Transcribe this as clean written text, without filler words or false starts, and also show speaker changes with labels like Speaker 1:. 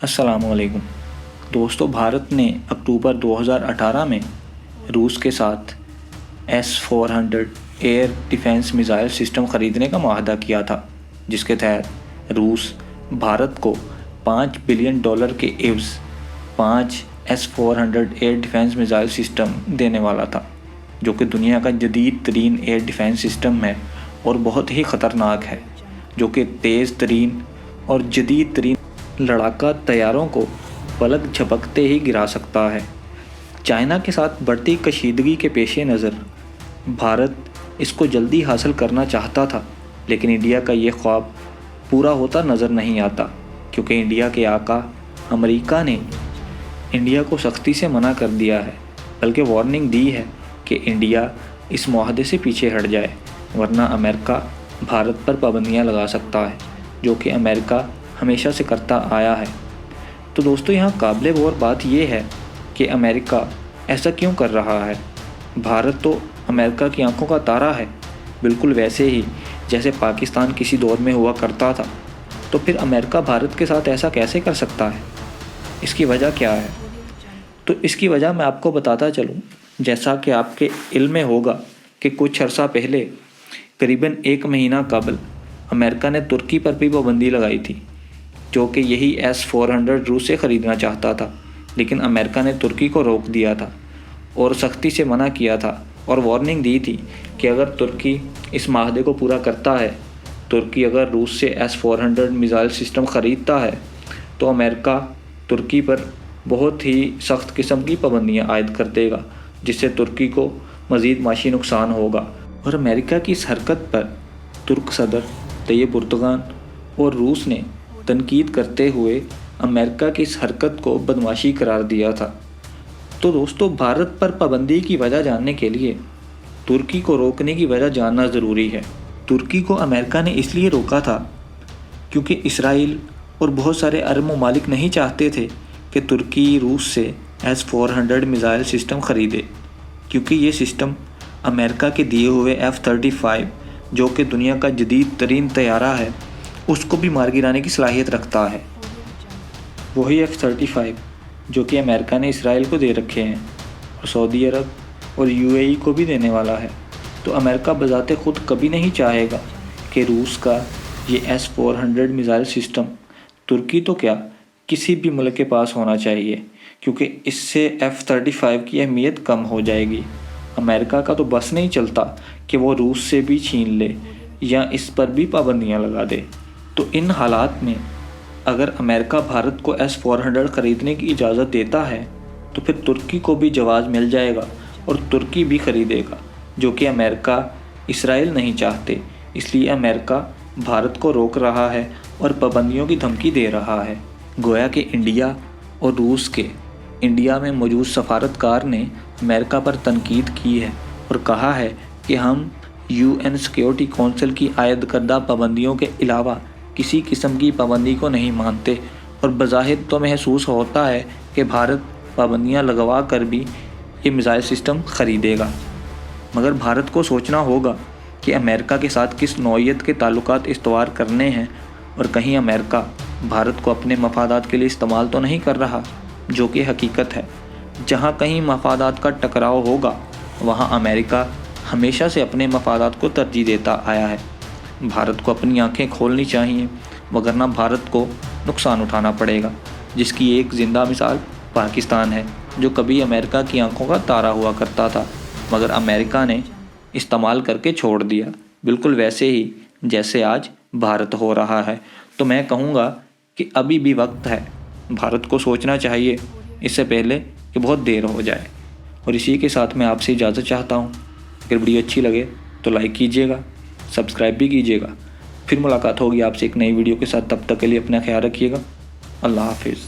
Speaker 1: السلام علیکم دوستو، بھارت نے اکتوبر 2018 میں روس کے ساتھ S-400 air defence missile system خریدنے کا معاہدہ کیا تھا، جس کے تحت روس بھارت کو $5 بلین کے عوض 5 S-400 air defence missile system دینے والا تھا، جو کہ دنیا کا جدید ترین ایئر ڈیفنس سسٹم ہے اور بہت ہی خطرناک ہے، جو کہ تیز ترین اور جدید ترین لڑاکا طیاروں کو پلک جھپکتے ہی گرا سکتا ہے۔ چائنا کے ساتھ بڑھتی کشیدگی کے پیش نظر بھارت اس کو جلدی حاصل کرنا چاہتا تھا، لیکن انڈیا کا یہ خواب پورا ہوتا نظر نہیں آتا، کیونکہ انڈیا کے آقا امریکہ نے انڈیا کو سختی سے منع کر دیا ہے، بلکہ وارننگ دی ہے کہ انڈیا اس معاہدے سے پیچھے ہٹ جائے، ورنہ امریکہ بھارت پر پابندیاں لگا سکتا ہے، جو کہ امریکہ ہمیشہ سے کرتا آیا ہے۔ تو دوستو، یہاں قابل غور بات یہ ہے کہ امریکہ ایسا کیوں کر رہا ہے؟ بھارت تو امریکہ کی آنکھوں کا تارا ہے، بالکل ویسے ہی جیسے پاکستان کسی دور میں ہوا کرتا تھا، تو پھر امریکہ بھارت کے ساتھ ایسا کیسے کر سکتا ہے؟ اس کی وجہ کیا ہے؟ تو اس کی وجہ میں آپ کو بتاتا چلوں۔ جیسا کہ آپ کے علم میں ہوگا کہ کچھ عرصہ پہلے، قریباً 1 مہینہ قبل، امریکہ نے ترکی پر بھی پابندی لگائی تھی، جو کہ یہی S-400 روس سے خریدنا چاہتا تھا، لیکن امریکہ نے ترکی کو روک دیا تھا اور سختی سے منع کیا تھا اور وارننگ دی تھی کہ اگر ترکی اس معاہدے کو پورا کرتا ہے، ترکی اگر روس سے S-400 میزائل سسٹم خریدتا ہے، تو امریکہ ترکی پر بہت ہی سخت قسم کی پابندیاں عائد کر دے گا، جس سے ترکی کو مزید معاشی نقصان ہوگا۔ اور امریکہ کی اس حرکت پر ترک صدر طیب اردوغان اور روس نے تنقید کرتے ہوئے امریکہ کی اس حرکت کو بدمعاشی قرار دیا تھا۔ تو دوستو، بھارت پر پابندی کی وجہ جاننے کے لیے ترکی کو روکنے کی وجہ جاننا ضروری ہے۔ ترکی کو امریکہ نے اس لیے روکا تھا کیونکہ اسرائیل اور بہت سارے عرب ممالک نہیں چاہتے تھے کہ ترکی روس سے S-400 میزائل سسٹم خریدے، کیونکہ یہ سسٹم امریکہ کے دیے ہوئے F-35، جو کہ دنیا کا جدید ترین طیارہ ہے، اس کو بھی مار گرانے کی صلاحیت رکھتا ہے۔ وہی F-35 جو کہ امریکہ نے اسرائیل کو دے رکھے ہیں اور سعودی عرب اور UAE کو بھی دینے والا ہے۔ تو امریکہ بذات خود کبھی نہیں چاہے گا کہ روس کا یہ S-400 میزائل سسٹم ترکی تو کیا، کسی بھی ملک کے پاس ہونا چاہیے، کیونکہ اس سے F-35 کی اہمیت کم ہو جائے گی۔ امریکہ کا تو بس نہیں چلتا کہ وہ روس سے بھی چھین لے یا اس پر بھی پابندیاں لگا دے۔ تو ان حالات میں اگر امریکہ بھارت کو S-400 خریدنے کی اجازت دیتا ہے، تو پھر ترکی کو بھی جواز مل جائے گا اور ترکی بھی خریدے گا، جو کہ امریکہ اسرائیل نہیں چاہتے۔ اس لیے امریکہ بھارت کو روک رہا ہے اور پابندیوں کی دھمکی دے رہا ہے۔ گویا کہ انڈیا اور روس کے انڈیا میں موجود سفارتکار نے امریکہ پر تنقید کی ہے اور کہا ہے کہ ہم UN سیکیورٹی کونسل کی عائد کردہ پابندیوں کے علاوہ کسی قسم کی پابندی کو نہیں مانتے، اور بظاہر تو محسوس ہوتا ہے کہ بھارت پابندیاں لگوا کر بھی یہ میزائل سسٹم خریدے گا، مگر بھارت کو سوچنا ہوگا کہ امریکہ کے ساتھ کس نوعیت کے تعلقات استوار کرنے ہیں، اور کہیں امریکہ بھارت کو اپنے مفادات کے لیے استعمال تو نہیں کر رہا، جو کہ حقیقت ہے۔ جہاں کہیں مفادات کا ٹکراؤ ہوگا، وہاں امریکہ ہمیشہ سے اپنے مفادات کو ترجیح دیتا آیا ہے۔ بھارت کو اپنی آنکھیں کھولنی چاہیے، وگرنہ بھارت کو نقصان اٹھانا پڑے گا، جس کی ایک زندہ مثال پاکستان ہے، جو کبھی امریکہ کی آنکھوں کا تارا ہوا کرتا تھا، مگر امریکہ نے استعمال کر کے چھوڑ دیا، بالکل ویسے ہی جیسے آج بھارت ہو رہا ہے۔ تو میں کہوں گا کہ ابھی بھی وقت ہے، بھارت کو سوچنا چاہیے اس سے پہلے کہ بہت دیر ہو جائے۔ اور اسی کے ساتھ میں آپ سے اجازت چاہتا ہوں۔ اگر ویڈیو اچھی لگے تو لائک کیجیے گا، سبسکرائب بھی کیجیے گا۔ پھر ملاقات ہوگی آپ سے ایک نئی ویڈیو کے ساتھ، تب تک کے لیے اپنا خیال رکھیے گا۔ اللہ حافظ۔